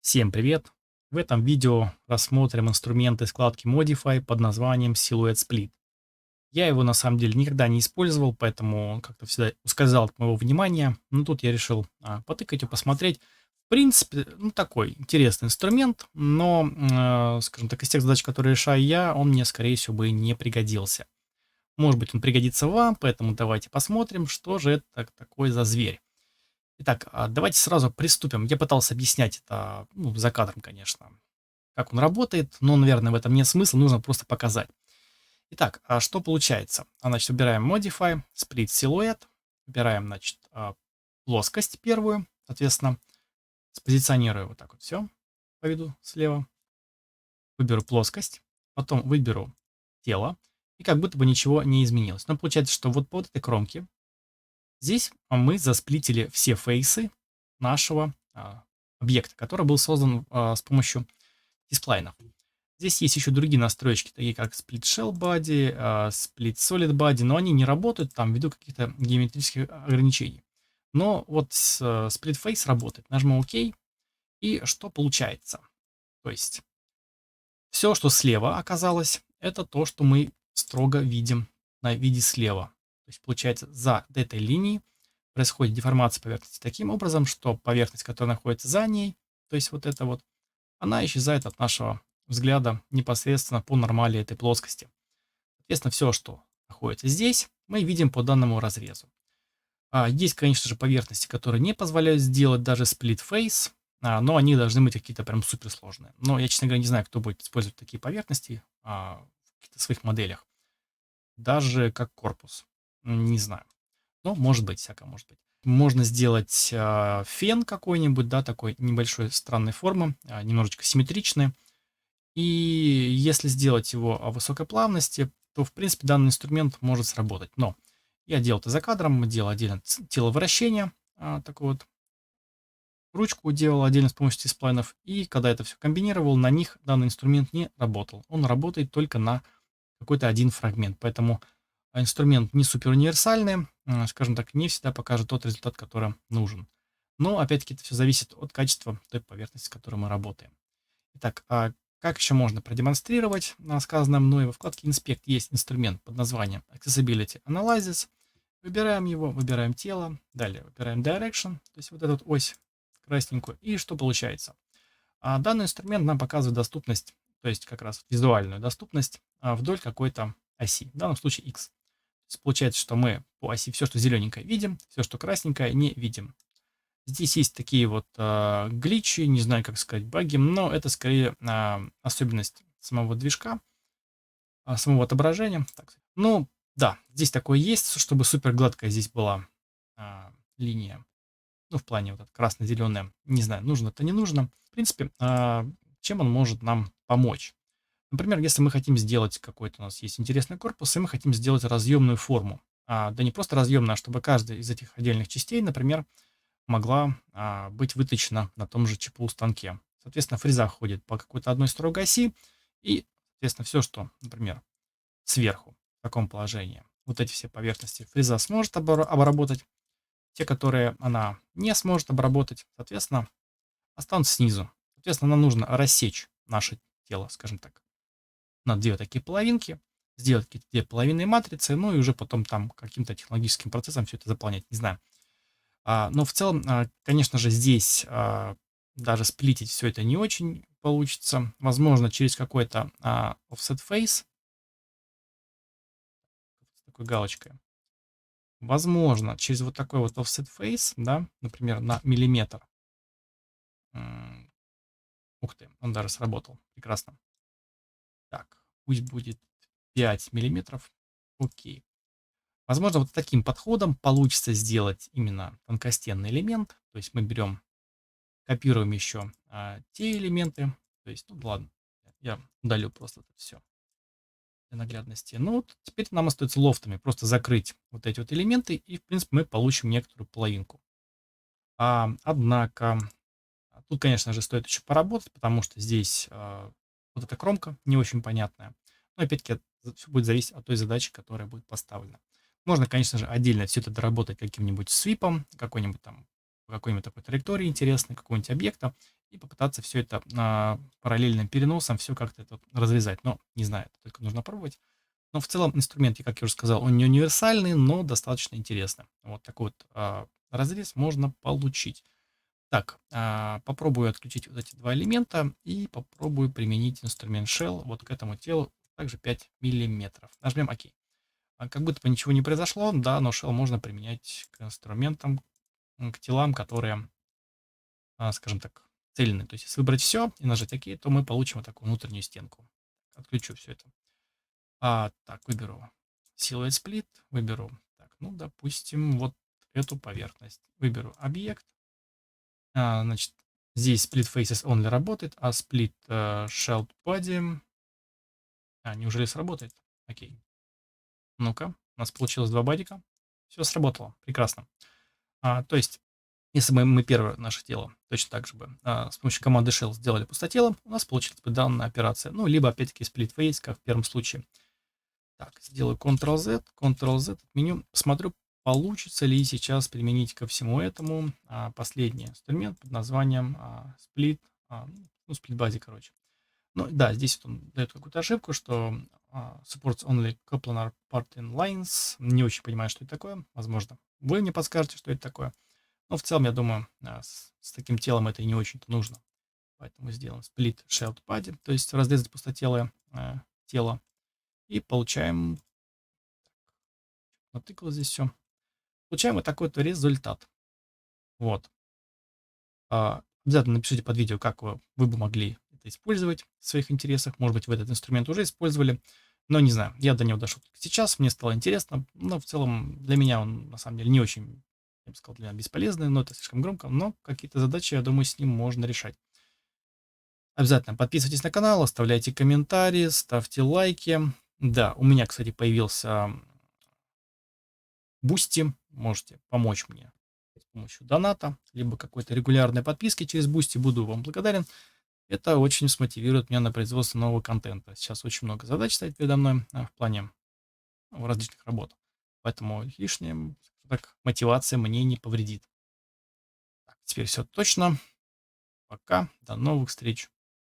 Всем привет! В этом видео рассмотрим инструменты складки Modify под названием Silhouette Split. Я его на самом деле никогда не использовал, поэтому он как-то всегда ускользал от моего внимания. Но тут я решил потыкать и посмотреть. В принципе, ну такой интересный инструмент, но, скажем так, из тех задач, которые решаю я, он мне, скорее всего, бы не пригодился. Может быть, он пригодится вам, поэтому давайте посмотрим, что же это такое за зверь. Итак, давайте сразу приступим. Я пытался объяснять это, ну, за кадром, конечно, как он работает, но, наверное, в этом нет смысла, нужно просто показать. Итак, что получается? Значит, выбираем Modify, Split Silhouette, выбираем, значит, плоскость первую, соответственно, спозиционирую вот так вот все по виду слева, выберу плоскость, потом выберу тело, и как будто бы ничего не изменилось. Но получается, что вот по вот этой кромке здесь мы засплитили все фейсы нашего объекта, который был создан с помощью дисплайнов. Здесь есть еще другие настройки, такие как Split Shell Body, Split Solid Body, но они не работают там ввиду каких-то геометрических ограничений. Но вот Split Face работает. Нажму ОК, и что получается? То есть все, что слева оказалось, это то, что мы строго видим на виде слева. То есть получается, за этой линией происходит деформация поверхности таким образом, что поверхность, которая находится за ней, то есть вот эта вот, она исчезает от нашего взгляда непосредственно по нормали этой плоскости. Соответственно, все, что находится здесь, мы видим по данному разрезу. Есть, конечно же, поверхности, которые не позволяют сделать даже split face, но они должны быть какие-то прям суперсложные. Но я, честно говоря, не знаю, кто будет использовать такие поверхности в каких-то своих моделях. Даже как корпус. Не знаю. Но может быть, всякое может быть. Можно сделать фен какой-нибудь, да, такой небольшой странной формы, немножечко симметричный. И если сделать его о высокой плавности, то, в принципе, данный инструмент может сработать. Но я делал это за кадром, делал отдельно тело вращения, такую вот ручку делал отдельно с помощью дисплайнов. И когда это все комбинировал, на них данный инструмент не работал. Он работает только на какой-то один фрагмент. Поэтому инструмент не супер универсальный, скажем так, не всегда покажет тот результат, который нужен. Но, опять-таки, это все зависит от качества той поверхности, с которой мы работаем. Итак, как еще можно продемонстрировать сказанное мной? Во вкладке Inspect есть инструмент под названием Accessibility Analysis. Выбираем его, выбираем тело, далее выбираем Direction, то есть вот эту вот ось красненькую. И что получается? Данный инструмент нам показывает доступность, то есть как раз визуальную доступность вдоль какой-то оси, в данном случае X. То есть получается, что мы по оси все, что зелененькое, видим, все, что красненькое, не видим. Здесь есть такие вот гличи, не знаю, как сказать, баги, но это скорее особенность самого движка, самого отображения. Так сказать. Ну, да, здесь такое есть, чтобы супер гладкая здесь была линия. Ну, в плане вот красно-зеленая. Не знаю, нужно это, не нужно. В принципе, чем он может нам помочь? Например, если мы хотим сделать какой-то у нас есть интересный корпус, и мы хотим сделать разъемную форму. Да не просто разъемную, а чтобы каждая из этих отдельных частей, например, могла быть выточена на том же ЧПУ станке. Соответственно, фреза ходит по какой-то одной строгой оси, и, соответственно, все, что, например, сверху в таком положении, вот эти все поверхности фреза сможет обработать, те, которые она не сможет обработать, соответственно, останутся снизу. Соответственно, нам нужно рассечь наше тело, скажем так, на две такие половинки, сделать какие-то две половинные матрицы, ну и уже потом там каким-то технологическим процессом все это заполнять, не знаю. Но в целом, конечно же, здесь даже сплитить все это не очень получится. Возможно, через какой-то offset face с такой галочкой. Возможно, через вот такой вот offset face, да, например, на миллиметр. Ух ты, он даже сработал. Прекрасно. Так, пусть будет 5 миллиметров. Окей. Возможно, вот таким подходом получится сделать именно тонкостенный элемент. То есть мы берем, копируем еще те элементы. То есть, ну ладно, я удалю просто это все для наглядности. Ну вот теперь нам остается лофтами просто закрыть вот эти вот элементы, и в принципе мы получим некоторую половинку. Однако тут, конечно же, стоит еще поработать, потому что здесь вот эта кромка не очень понятная. Но опять-таки все будет зависеть от той задачи, которая будет поставлена. Можно, конечно же, отдельно все это доработать каким-нибудь свипом, какой-нибудь там по какой-нибудь такой траектории интересной, какого-нибудь объекта, и попытаться все это параллельным переносом все как-то это развязать. Но не знаю, это только нужно пробовать. Но в целом инструмент, как я уже сказал, он не универсальный, но достаточно интересный. Вот такой вот разрез можно получить. Так, попробую отключить вот эти два элемента и попробую применить инструмент Shell вот к этому телу, также 5 миллиметров. Нажмем ОК. Как будто бы ничего не произошло, да, но Shell можно применять к инструментам, к телам, которые, скажем так, цельные. То есть если выбрать все и нажать ОК, то мы получим вот такую внутреннюю стенку. Отключу все это. Так, выберу Silhouette Split, выберу, так, ну, допустим, вот эту поверхность. Выберу объект. Значит, здесь Split Faces Only работает, а Split Shelled Body... неужели сработает? Окей. Ну-ка, у нас получилось два бадика. Все сработало, прекрасно. То есть, если мы первое наше тело точно так же бы с помощью команды Shell сделали пустотелом, у нас получилась бы данная операция. Ну, либо, опять-таки, Split Face, как в первом случае. Так, сделаю Ctrl-Z, Ctrl-Z, отменю. Смотрю, получится ли сейчас применить ко всему этому последний инструмент под названием Split, ну, Split Body, короче. Ну, да, здесь вот он дает какую-то ошибку, что supports only coplanar parting lines. Не очень понимаю, что это такое. Возможно, вы мне подскажете, что это такое. Но в целом, я думаю, с таким телом это и не очень-то нужно. Поэтому сделаем Split Shelled Body, то есть разрезать пустотелое тело. И получаем, натыкал здесь все. Получаем вот такой вот результат. Вот. Обязательно напишите под видео, как вы бы могли это использовать в своих интересах. Может быть, вы этот инструмент уже использовали. Но не знаю, я до него дошел только сейчас, мне стало интересно. Но в целом для меня он, на самом деле, не очень, я бы сказал, для меня бесполезный, но это слишком громко. Но какие-то задачи, я думаю, с ним можно решать. Обязательно подписывайтесь на канал, оставляйте комментарии, ставьте лайки. Да, у меня, кстати, появился Бусти. Можете помочь мне с помощью доната, либо какой-то регулярной подписки через Бусти. Буду вам благодарен. Это очень смотивирует меня на производство нового контента. Сейчас очень много задач стоит передо мной в плане различных работ. Поэтому лишняя так, мотивация мне не повредит. Так, теперь все точно. Пока. До новых встреч.